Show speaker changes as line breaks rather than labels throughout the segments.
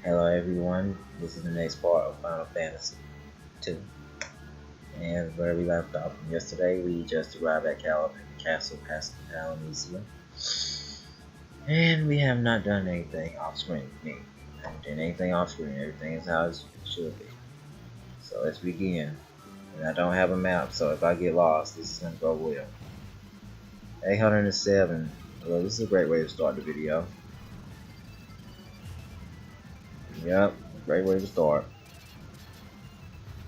Hello everyone, this is the next part of Final Fantasy 2. And where we left off yesterday, we just arrived at Castle Palamacia. And we have not done anything off screen. We haven't done anything off screen, everything is how it should be. So let's begin. And I don't have a map, so if I get lost, this is going to go well. 807. Well, this is a great way to start the video. Yep, great way to start.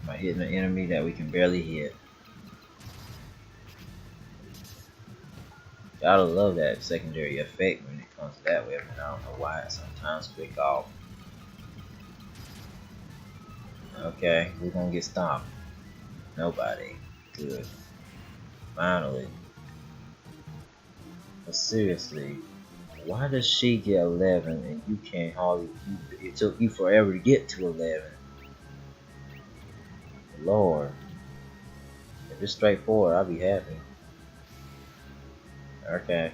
By hitting an enemy that we can barely hit. Gotta love that secondary effect when it comes to that weapon. I don't know why it sometimes click off. Okay, we're gonna get stomped. Nobody. Good. Finally. But seriously, why does she get 11 and you can't hardly... It took you forever to get to 11. Lord. If it's straightforward, I'll be happy. Okay.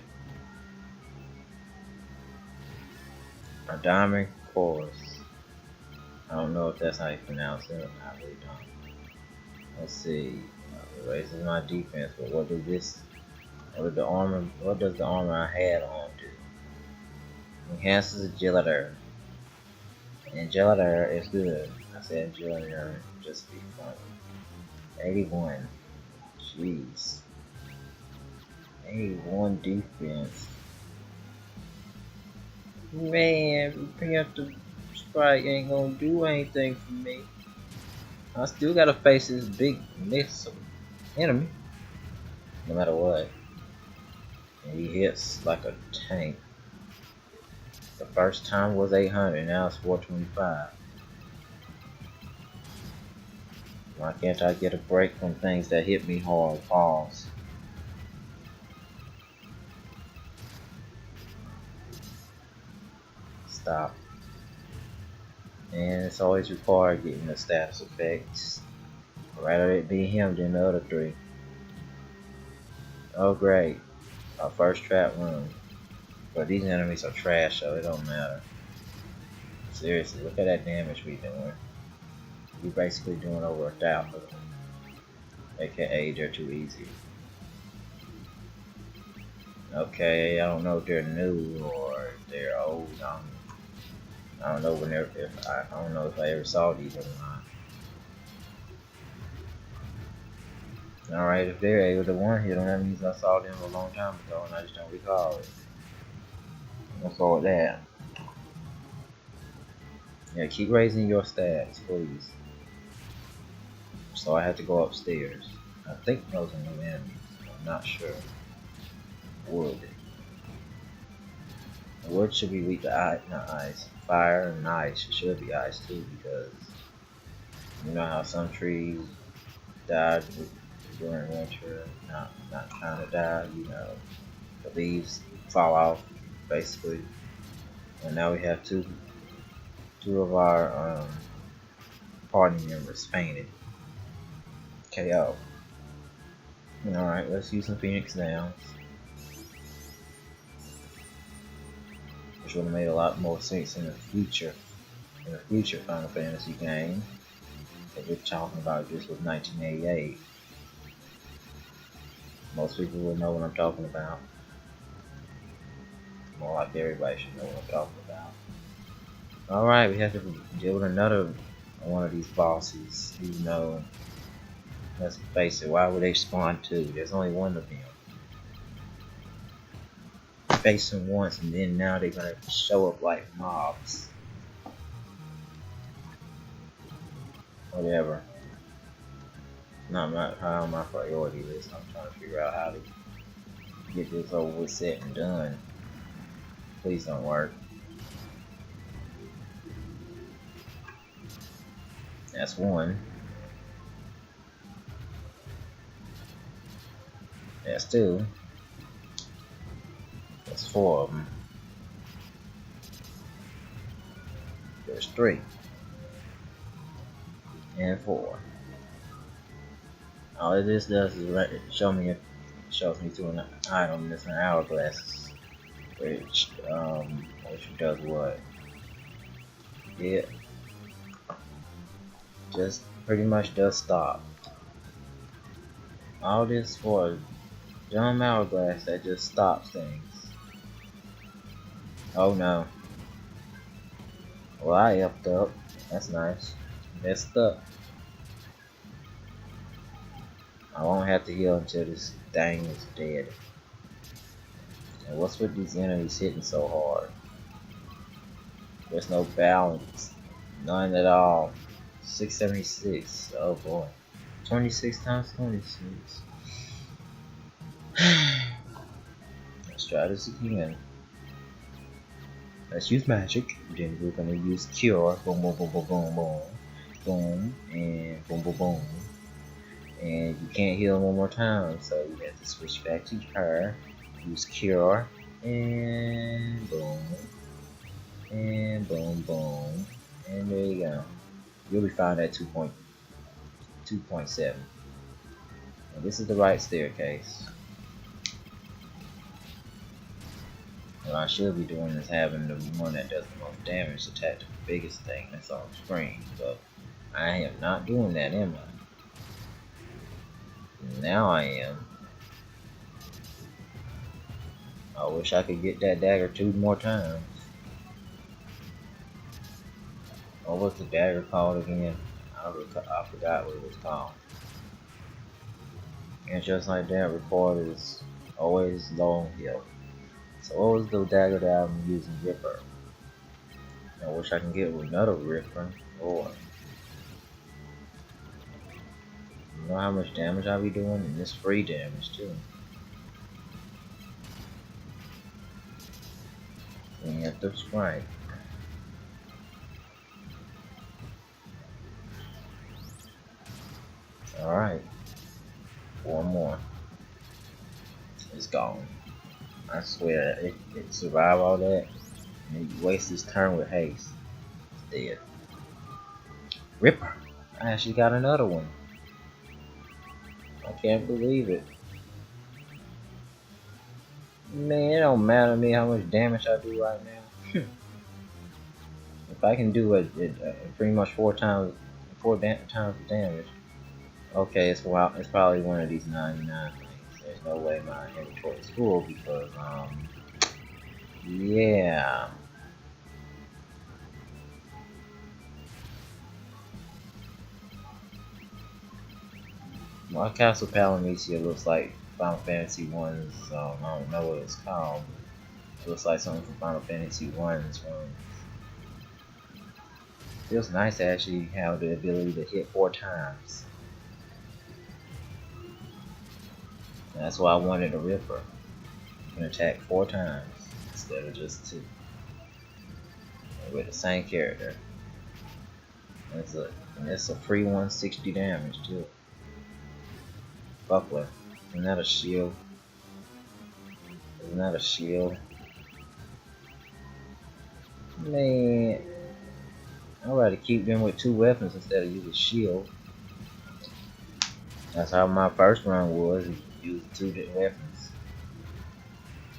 A diamond course. I don't know if that's how you pronounce it. I really don't. Let's see. It raises my defense, but what does this? What does the armor I had on do? Enhances agility. Agility is good. I said agility just to be funny. 81. Jeez. 81 defense. Man, preemptive strike ain't gonna do anything for me. I still gotta face this big missile enemy, no matter what. And he hits like a tank. The first time was 800, now it's 425. Why can't I get a break from things that hit me hard? Pause. Stop. And it's always required getting the status effects. I'd rather it be him than the other three. Oh great. Our first trap room. But these enemies are trash, so it don't matter. Seriously, look at that damage we doing. We're basically doing over 1,000. AKA they're too easy. Okay, I don't know if they're new or if they're old. I don't know I don't know if I ever saw these or not. Alright, if they're able to one hit them, that means I saw them a long time ago and I just don't recall it. Let's go with that. Yeah, keep raising your stats, please. So I have to go upstairs. I think those are new enemies. I'm not sure. Wood. Wood should be weak to ice, not ice. Fire and ice. It should be ice too, because you know how some trees died during winter. Not kind of die. You know, the leaves fall off basically. And now we have two of our party members fainted. KO. Alright, let's use some Phoenix Downs. Which would have made a lot more sense in the future. In a future Final Fantasy game. That we're talking about this was 1988. Most people will know what I'm talking about. More like everybody should know what I'm talking about. Alright, we have to deal with another one of these bosses. You know, let's face it, why would they spawn two? There's only one of them. Face them once and then now they're gonna show up like mobs. Whatever. Not high on my priority list. I'm trying to figure out how to get this over with, set and done. Please don't work. That's one. That's two. That's four of them. There's three. And four. All this does is shows me to an item that's an hourglass, which does what? It just pretty much does stop. All this for a dumb hourglass that just stops things. Oh no. Well, I upped up. That's nice. Messed up. I won't have to heal until this thing is dead. And what's with these enemies hitting so hard? There's no balance. None at all. 676. Oh boy. 26 times 26. Let's try this again. Let's use magic. Then we're gonna use cure. Boom, boom, boom, boom, boom, boom. Boom, and boom, boom, boom. And you can't heal one more time, so you have to switch back to her. Use cure. And boom. And boom, boom. And there you go. You'll be fine at 2.7. And this is the right staircase. What I should be doing is having the one that does the most damage attack the biggest thing that's on the screen. But I am not doing that, am I? Now I am. I wish I could get that dagger 2 more times. What was the dagger called again? I forgot what it was called. And just like that, record is always low on health. So what was the dagger that I'm using? Ripper. I wish I can get another Ripper. Or you know how much damage I'll be doing? And it's free damage too. And you have to strike. Alright. 4 more. It's gone. I swear, it survived all that. And you waste this turn with haste. It's dead. Ripper! I actually got another one. I can't believe it. Man, it don't matter to me how much damage I do right now. If I can do it pretty much 4 times the damage. Okay, it's probably one of these 99 things. There's no way my inventory is full because yeah. My Castle Palamacia looks like Final Fantasy 1's, I don't know what it's called. It looks like something from Final Fantasy 1's one. Feels nice to actually have the ability to hit 4 times. That's why I wanted a Ripper. You can attack 4 times instead of just 2. And with the same character. And it's a free 160 damage too. Buckler. Isn't that a shield? Isn't that a shield? Man, I'd rather keep them with 2 weapons instead of using shield. That's how my first run was. Use 2 different weapons.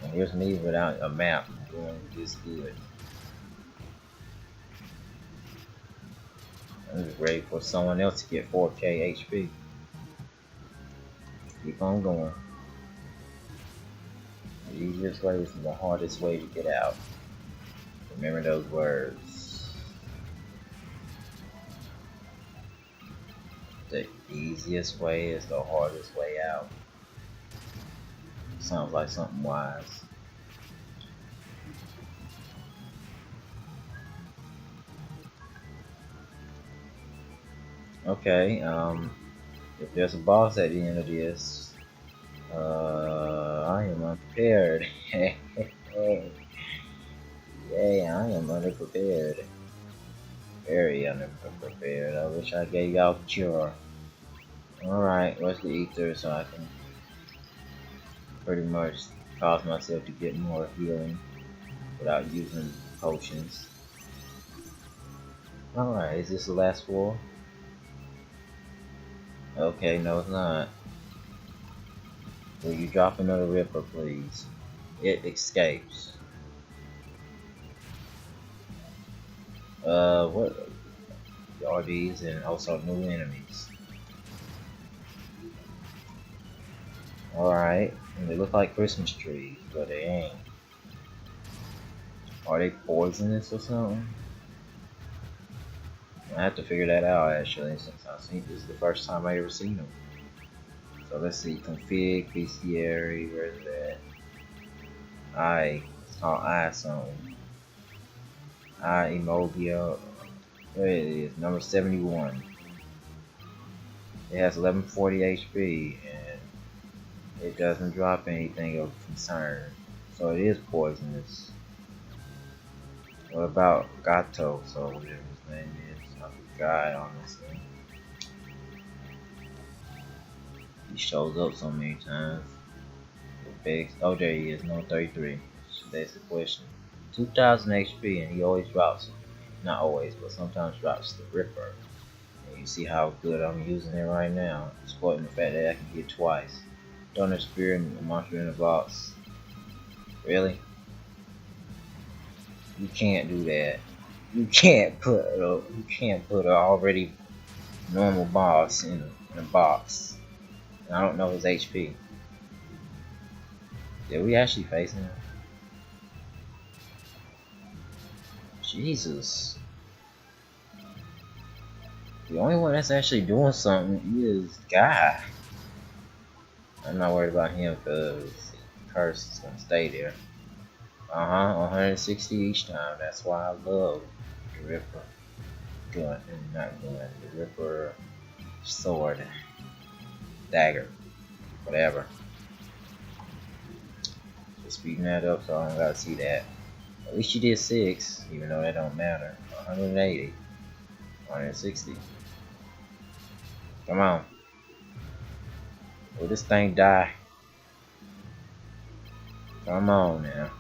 And here's me without a map doing this good. I'm just ready for someone else to get 4k HP. Keep on going. The easiest way is the hardest way to get out. Remember those words. The easiest way is the hardest way out. Sounds like something wise. Okay, if there's a boss at the end of this, I am unprepared. Yay, I am underprepared. Very underprepared. I wish I gave y'all cure. Alright, where's the ether so I can pretty much cause myself to get more healing without using potions. Alright, is this the last floor? Okay, no it's not. Will you drop another Ripper, please? It escapes. What are these, and also new enemies. Alright, and they look like Christmas trees, but they ain't. Are they poisonous or something? I have to figure that out actually, since I think this is the first time I ever seen them. So let's see, config, bestiary, where's that? It's called I something. Emobia, there it is, number 71. It has 1140 HP and it doesn't drop anything of concern. So it is poisonous. What about Gato? So whatever his name is, I forgot honestly. He shows up so many times. Oh, there he is, no 33. That's the question. 2000 HP and he always drops it. Not always, but sometimes drops the Ripper. And you see how good I'm using it right now. Exploiting the fact that I can get twice. Thunder Spear and a monster in the box. Really? You can't do that. You can't put a already normal boss in a box. And I don't know his HP. Did we actually face him? Jesus. The only one that's actually doing something is Guy. I'm not worried about him because curse is gonna stay there. 160 each time. That's why I love the Ripper gun, and not gun, the Ripper sword, dagger, whatever. Just speeding that up so I don't gotta see that. At least you did 6, even though that don't matter. 180, 160. Come on. Will this thing die? Come on now.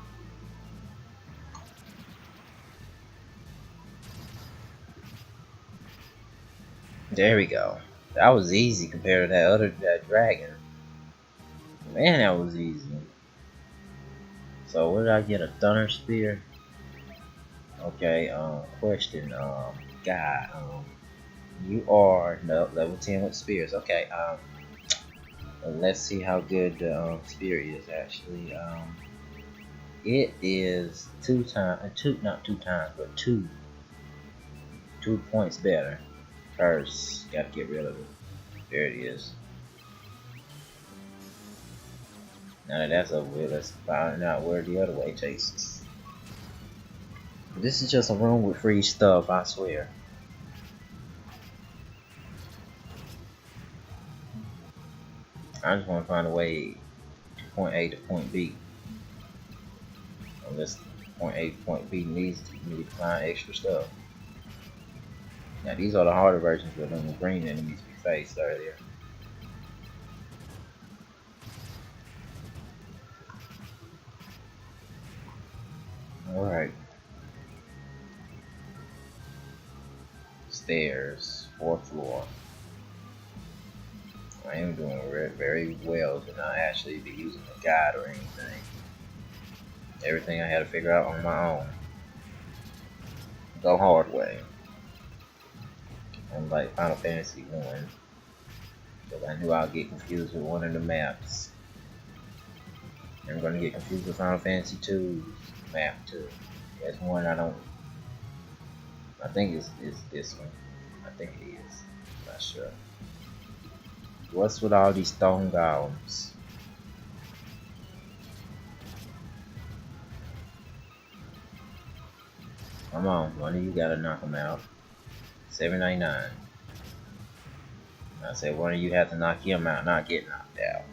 There we go. That was easy compared to that dragon. Man, that was easy. So what did I get? A Thunder Spear? Okay, question, guy, you are level 10 with spears. Okay, let's see how good the spear is actually. It is not two times, but two points better. First, gotta get rid of it. There it is. Now that that's over with, let's find out where the other way takes us. This is just a room with free stuff, I swear. I just want to find a way to point A to point B. Unless point A to point B needs me to find extra stuff. Now these are the harder versions of them green enemies we faced earlier. Alright. Stairs, 4th floor. I am doing very well to not actually be using a guide or anything. Everything I had to figure out on my own. The hard way. Unlike Final Fantasy 1. Because I knew I'd get confused with one of the maps. I'm going to get confused with Final Fantasy 2's map too. There's one I think it's this one. I think it is. I'm not sure. What's with all these stone golems? Come on, one of you gotta knock them out. 799. I said one of you have to knock him out, not get knocked out.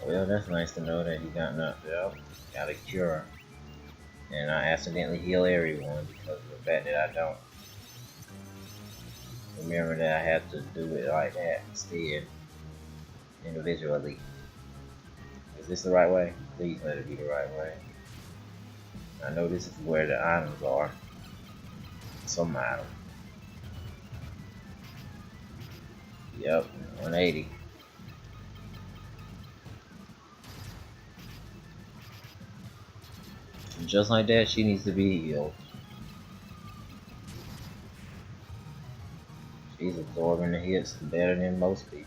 Well, that's nice to know that he got knocked out. Got a cure. And I accidentally heal everyone because of the fact that I don't remember that I have to do it like that instead, individually. Is this the right way? Please let it be the right way. I know this is where the items are. Some item. Yep, 180. And just like that, she needs to be healed. She's absorbing the hits better than most people.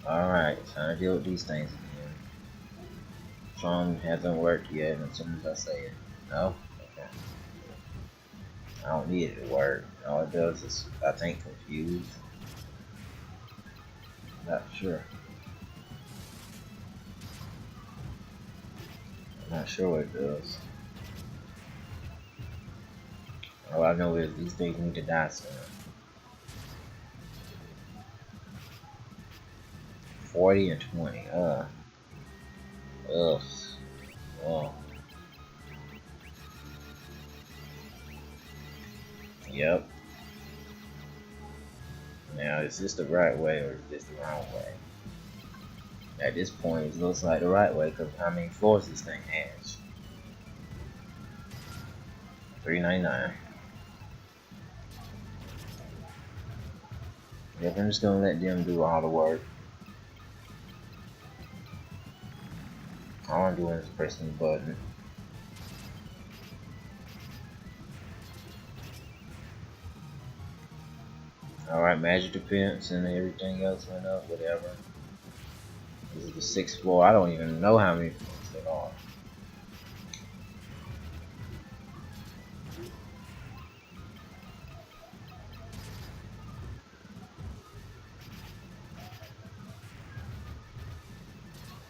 Alright, time to deal with these things again. Tron hasn't worked yet as soon as I say it. No? Okay. I don't need it to work. All it does is, I think, confuse. Not sure. I'm not sure what it does. All I know is these things need to die soon. 40 and 20. Ugh. Well. Yep. Now, is this the right way or is this the wrong way? At this point, it looks like the right way because how many floors this thing has? 399. Yep, I'm just gonna let them do all the work. All I'm doing is pressing the button. Alright, magic defense and everything else went up, whatever. This is the 6th floor. I don't even know how many floors there are.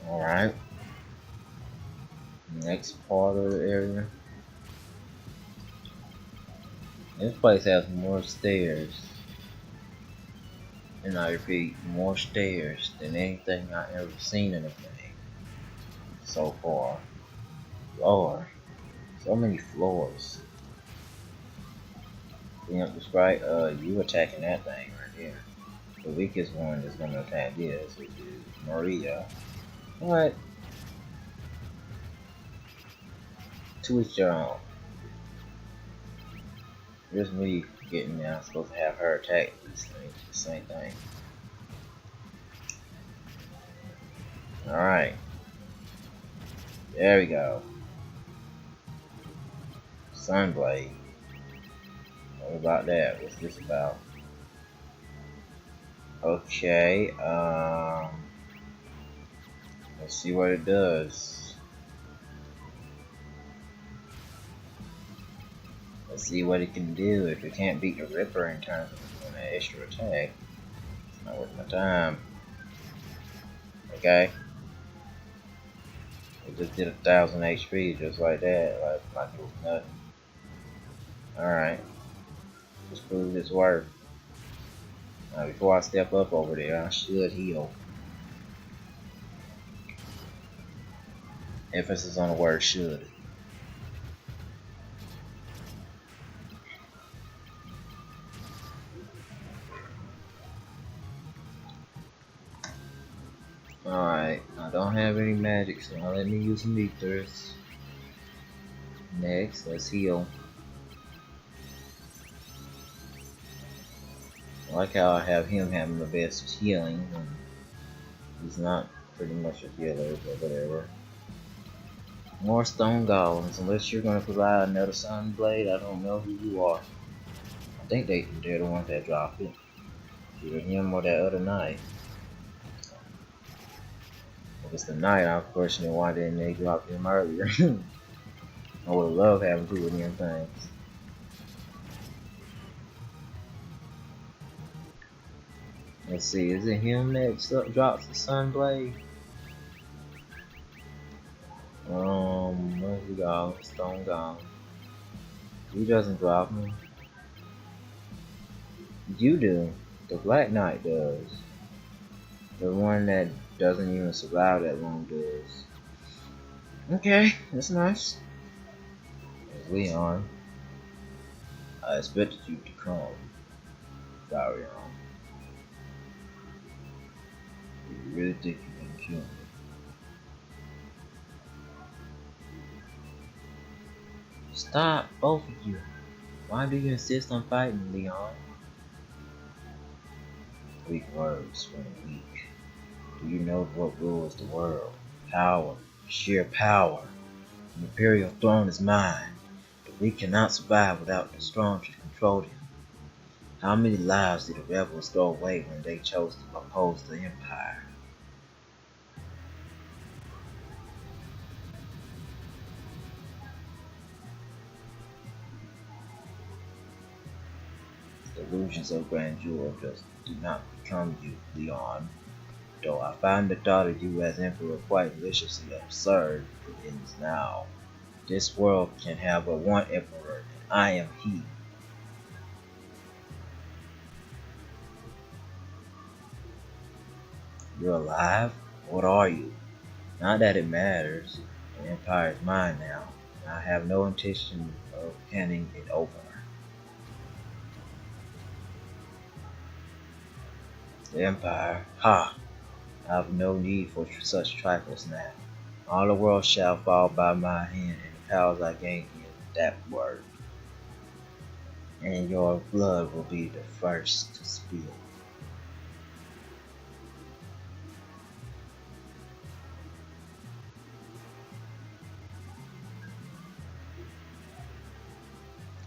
Alright. Next part of the area. This place has more stairs. And I repeat, more stairs than anything I've ever seen in a game so far. Lord, so many floors. Yep, that's right. You attacking that thing right there. The weakest one is gonna attack this, which is Maria. What? To each their own. Just me getting there. I'm supposed to have her attack these things. The same thing. Alright. There we go. Sunblade. What about that? What's this about? Okay, let's see what it does. Let's see what it can do. If it can't beat the Ripper in terms of doing an extra attack, it's not worth my time. Okay. It just did 1,000 HP just like that, like it was nothing. Alright. Let's prove this work. Now before I step up over there, I should heal. Emphasis on the word should. Alright, I don't have any magic, so now let me use some ethers. Next, let's heal. I like how I have him having the best healing. He's not pretty much a healer, but whatever. More stone golems. Unless you're gonna provide another sun blade, I don't know who you are. I think they're the ones that dropped it. Either him or that other knight. If it's the knight, I'm questioning why didn't they drop him earlier. I would love having two of them things. Let's see, is it him that drops the sun blade? Where's he go? Stone gone. He doesn't drop me. You do. The Black Knight does. The one that doesn't even survive that long does. Okay, that's nice. There's Leon. I expected you to come. Sorry, you really think you can kill me? Stop, both of you. Why do you insist on fighting, Leon? Weak words from the weak. Do you know what rules the world? Power, sheer power. The imperial throne is mine, but we cannot survive without the strong to control them. How many lives did the rebels throw away when they chose to oppose the empire? The illusions of grandeur just do not become you, Leon. Though I find the thought of you as emperor quite deliciously absurd, it ends now. This world can have but one emperor, and I am he. You're alive? What are you? Not that it matters. The empire is mine now, and I have no intention of handing it over. The empire? Ha! I have no need for such trifles now. All the world shall fall by my hand, and the powers I gain in that word. And your blood will be the first to spill.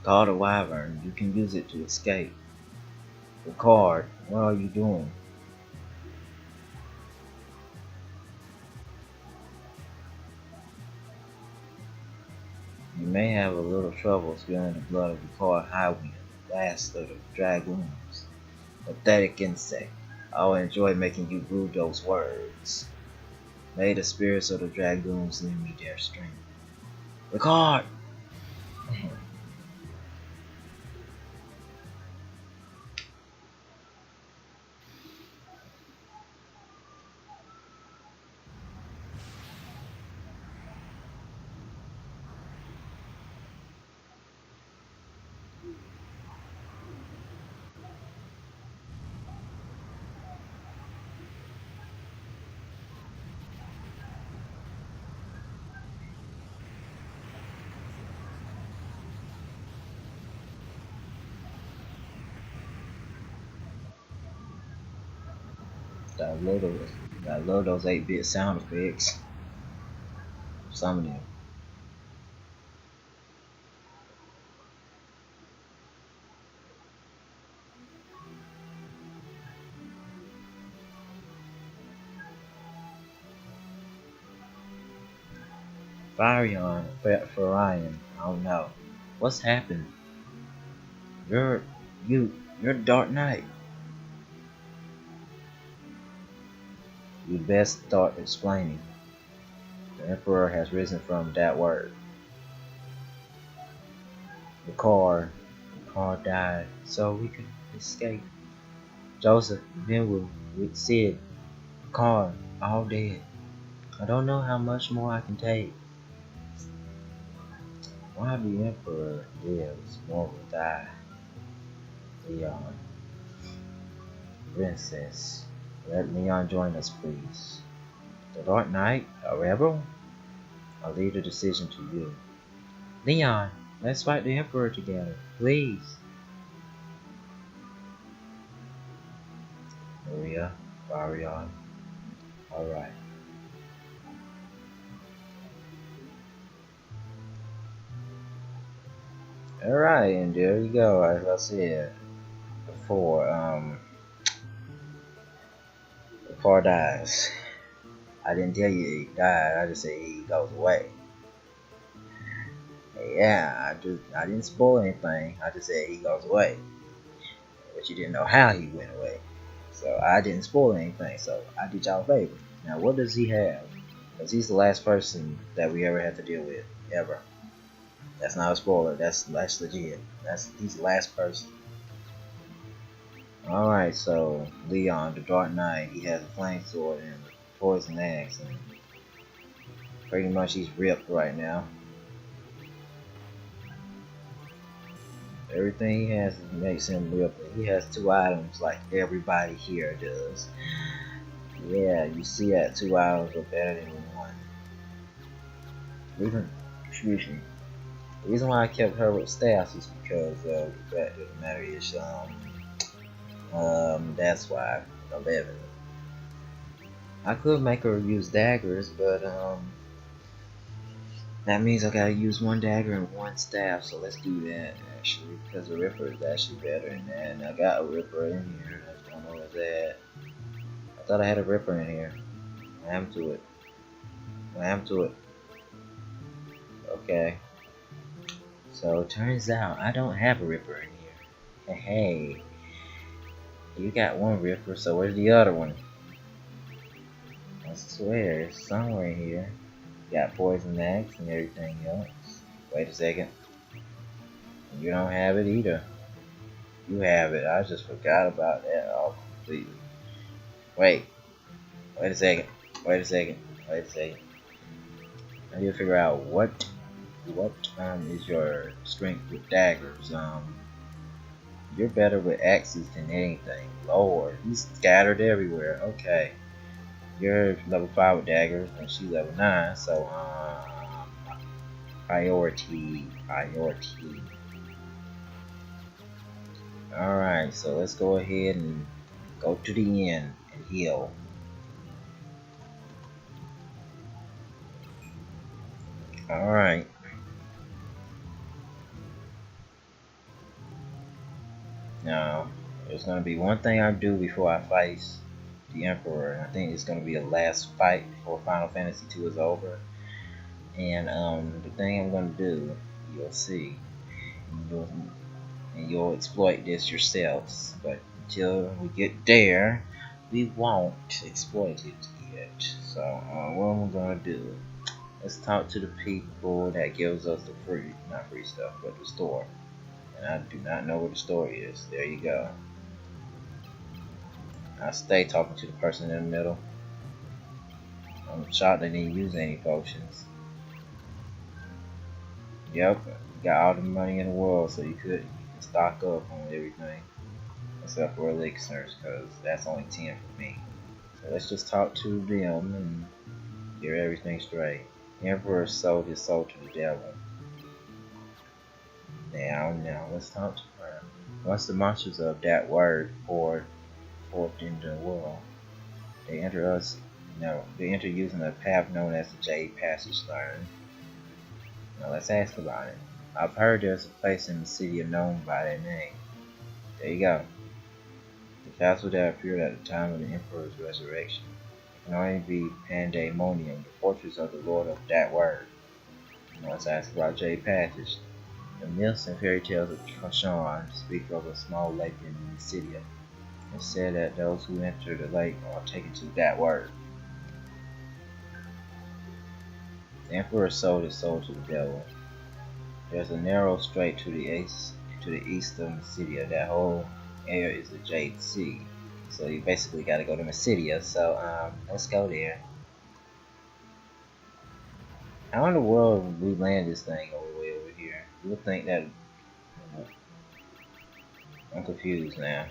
Call the wyvern. You can use it to escape. Ricard, what are you doing? You may have a little trouble spilling the blood of Ricard Highwind, last of the dragoons. Pathetic insect. I'll enjoy making you rue those words. May the spirits of the dragoons lend me their strength. Ricard! I love those. I love those 8-bit sound effects. Some of them. Farion, Farion, I don't know. What's happened? You're you're Dark Knight. You'd best start explaining. The Emperor has risen from that word. The car died so we could escape. Joseph, Vinwood, with Sid, the car, all dead. I don't know how much more I can take. Why the Emperor lives, more will die. Leon, Princess, let Leon join us, please. The Dark Knight, a rebel? I'll leave the decision to you. Leon, let's fight the Emperor together, please. Maria, Farion, alright. Alright, and there you go, as I said before, the car dies. I didn't tell you he died, I just said he goes away. Yeah, I didn't spoil anything, I just said he goes away. But you didn't know how he went away. So I didn't spoil anything, so I did y'all a favor. Now what does he have? Because he's the last person that we ever had to deal with, ever. That's not a spoiler, that's legit. He's the last person. Alright, so Leon, the Dark Knight, he has a flame sword and a poison axe, and pretty much he's ripped right now. Everything he has makes him ripped. He has 2 items like everybody here does. Yeah, you see that 2 items are better than 1. Excuse me. The reason why I kept her with staffs is because the fact of the matter is, that's why 11. I could make her use daggers, but That means I gotta use one dagger and one staff, so let's do that actually, because the Ripper is actually better than that. And I got a Ripper in here, I just don't know where it's at. I thought I had a Ripper in here. What happened to it? What happened to it? Okay. So it turns out I don't have a Ripper in here. Hey, you got one Ripper, so where's the other one? I swear, it's somewhere in here. Got poison axe and everything else. Wait a second. You don't have it either. You have it. I just forgot about that all completely. Wait. Wait a second. Wait a second. Wait a second. I need to figure out what is your strength with daggers. You're better with axes than anything. Lord, he's scattered everywhere. Okay. You're level 5 with daggers and she's level 9, so priority. Alright, so let's go ahead and go to the end and heal. Alright. Now, there's going to be one thing I do before I face the Emperor. I think it's going to be the last fight before Final Fantasy II is over. And the thing I'm going to do, you'll see. And you'll exploit this yourselves. But until we get there, we won't exploit it yet. So, what am I going to do? Let's talk to the people that gives us the free, not free stuff, but the store. And I do not know where the store is. There you go. I stay talking to the person in the middle. I'm shocked they didn't use any potions. Yep, got all the money in the world, so you can stock up on everything. Except for elixirs, because that's only 10 for me. So let's just talk to them and get everything straight. The Emperor sold his soul to the devil. Now, let's talk to her. Once the monsters of that word poured forth into the world, they enter using a path known as the Jade Passage Learn. Now let's ask about it. I've heard there's a place in the city known by that name. There you go. The castle that appeared at the time of the Emperor's resurrection. It can only be Pandemonium, the fortress of the Lord of that word. Now let's ask about Jade Passage. The myths and fairy tales of Trashan speak of a small lake in Mysidia. It's said that those who enter the lake are taken to that word. The Emperor sold his soul to the devil. There's a narrow strait to the east of Mysidia. That whole area is the Jade Sea. So you basically gotta go to Mysidia. So let's go there. How in the world would we land this thing way over here? You would think that. I'm confused now.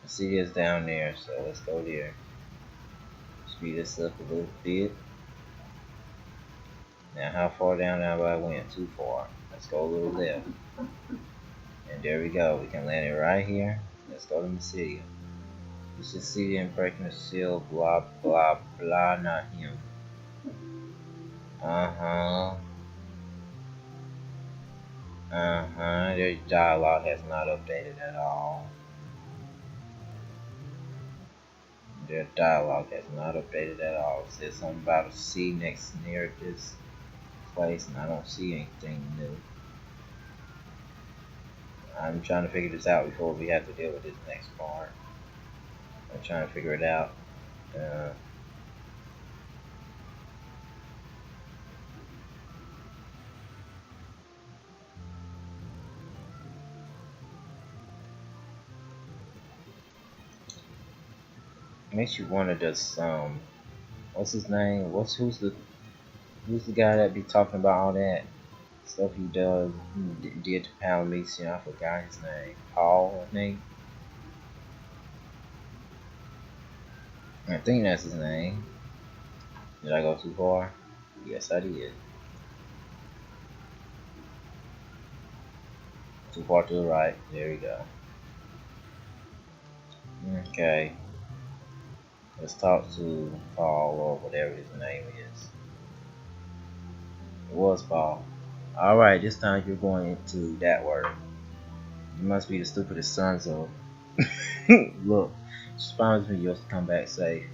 Mysidia's down there, so let's go there. Speed this up a little bit. Now, how far down have I went? Too far. Let's go a little left. And there we go. We can land it right here. Let's go to Mysidia. You should see them breaking the seal. Blah, blah, blah. Not him. Their dialogue has not updated at all. Their dialogue has not updated at all. It says something about a sea near this place, and I don't see anything new. I'm trying to figure this out before we have to deal with this next part. I'm trying to figure it out. Makes you wonder, does what's his name? Who's the guy that be talking about all that stuff he does? He did to Palamecia. I forgot his name. Paul, I think. I think that's his name. Did I go too far? Yes, I did. Too far to the right. There we go. Okay. Let's talk to Paul or whatever his name is. It was fall. Alright, this time you're going into that word. You must be the stupidest son, so look, just promise me you'll come back safe.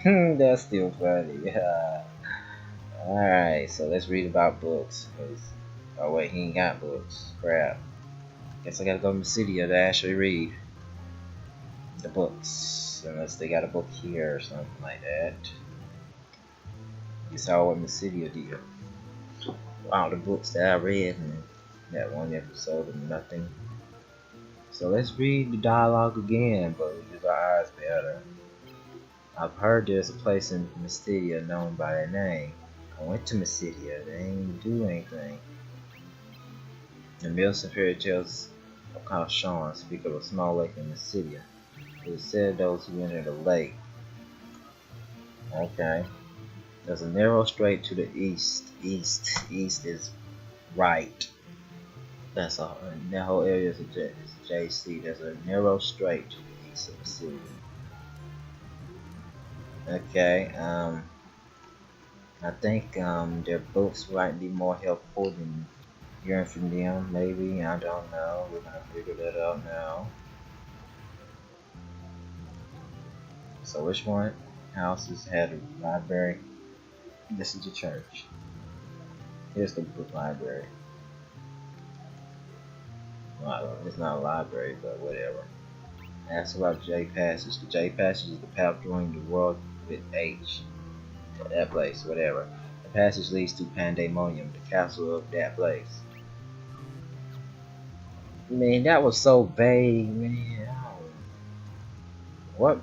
That's still funny. Yeah. Alright, so let's read about books. Oh wait, he ain't got books. Crap. Guess I gotta go to Mysidia to actually read the books. Unless they got a book here or something like that. You saw what Mysidia did. All the books that I read in that one episode of nothing. So let's read the dialogue again, but we use our eyes better. I've heard there's a place in Mysidia known by that name. I went to Mysidia, they didn't do anything. The myths and fairy tales of Kashan speak of a small lake in Mysidia. It is said those who enter the lake. Okay. There's a narrow strait to the east. East is right. That's all. And that whole area is JC. There's a narrow strait to the east of the city. Okay. I think their books might be more helpful than hearing from them. Maybe, I don't know. We're gonna figure that out now. So which one houses had a library? This is the church. Here's the book library. Well, it's not a library, but whatever. Ask about J Passage. The J Passage is the path joining the world with H. That place, whatever. The passage leads to Pandemonium, the castle of that place. Man, that was so vague, man. What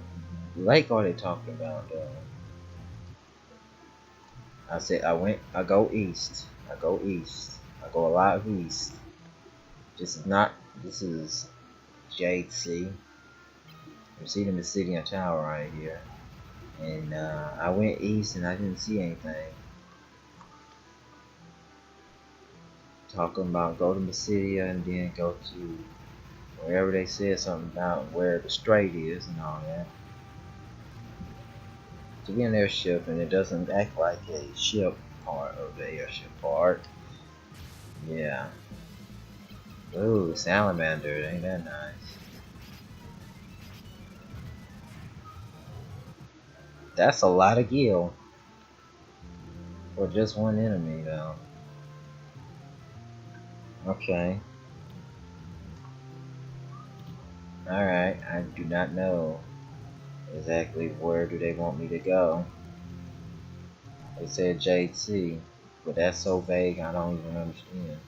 lake are they talking about, though? I said I go east. I go east. I go a lot east. This is JC. You see the Mysidian Tower right here. And I went east and I didn't see anything. Talking about go to Mysidia and then go to wherever they said something about where the strait is and all that. To be an airship and it doesn't act like a ship part of the airship part. Yeah. Ooh, salamander, ain't that nice? That's a lot of gil for just one enemy though. Okay. Alright, I do not know exactly where do they want me to go. They said Jade Sea, but that's so vague I don't even understand.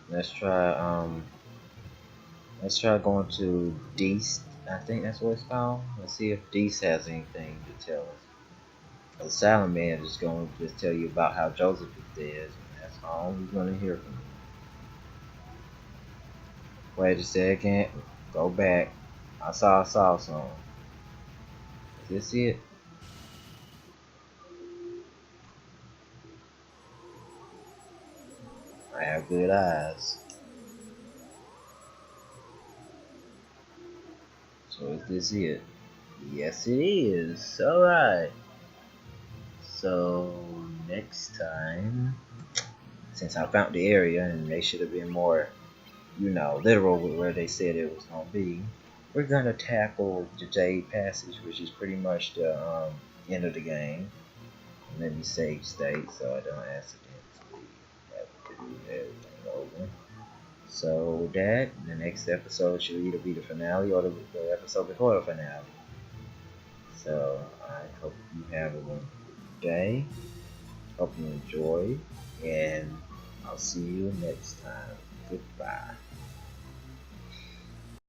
Let's try going to Deast. I think that's what it's called. Let's see if Deast has anything to tell us. The Salamander is going to just tell you about how Joseph is dead. That's all we're going to hear from him. Wait a second. Go back. I saw something. Is this it? I have good eyes. So is this it? Yes it is. Alright. So next time, since I found the area and they should have been more, literal with where they said it was gonna be, we're gonna tackle the Jade Passage, which is pretty much the end of the game. Let me save state so I don't accidentally have to do everything over. So with that, the next episode should either be the finale or the episode before the finale. So I hope you have a wonderful day. Hope you enjoy, and I'll see you next time. Goodbye.